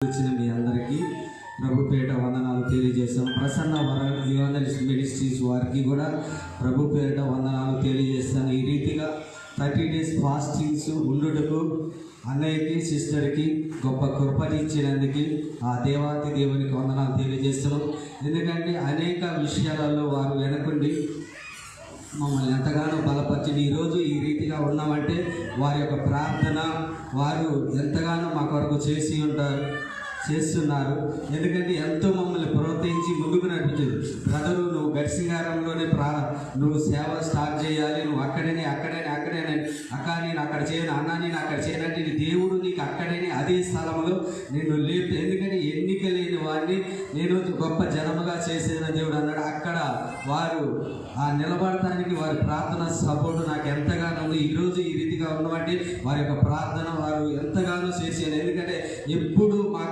వచ్చిన మీ అందరికీ ప్రభు పేరిట వందనాలు తెలియజేస్తాం. ప్రసన్న వర యువనలిస్ట్ మినిస్ట్రీస్ వారికి కూడా ప్రభు పేరిట వందనాలు తెలియజేస్తాను. ఈ రీతిగా 30 days ఫాస్టింగ్స్ ఉండుటకు అన్నయ్యకి సిస్టర్కి గొప్ప కృపనిచ్చినందుకు ఆ దేవాతి దేవునికి వందనాలు తెలియజేస్తున్నాం. ఎందుకంటే అనేక విషయాలలో వారు వెనకుండి మమ్మల్ని ఎంతగానో బలపరిచింది. ఈరోజు ఈ రీతిగా ఉన్నామంటే వారి యొక్క ప్రార్థన వారు ఎంతగానో మా కొరకు చేస్తున్నారు. ఎందుకంటే ఎంతో మమ్మల్ని ప్రోత్సహించి ముందుకు నడిపించారు. బ్రదరు, నువ్వు గడిసింగారంలోనే నువ్వు సేవ స్టార్ట్ చేయాలి, నువ్వు అక్కడే అక్క నేను అక్కడ చేయను, అన్నా నేను అక్కడ చేయనంటే దేవుడు నీకు అక్కడే అదే స్థలంలో నేను లేపు. ఎందుకంటే ఎన్నిక లేని వారిని నేను గొప్ప జనముగా చేసిన దేవుడు అన్నాడు. అక్కడ వారు ఆ నిలబడటానికి వారి ప్రార్థన సపోర్టు నాకు ఎంతగానో ఉంది. ఈరోజు ఈ రీతిగా ఉన్నవంటే వారి యొక్క ప్రార్థన వారు ఎంతగానో చేశాను. ఎందుకంటే ఎప్పుడు మాకు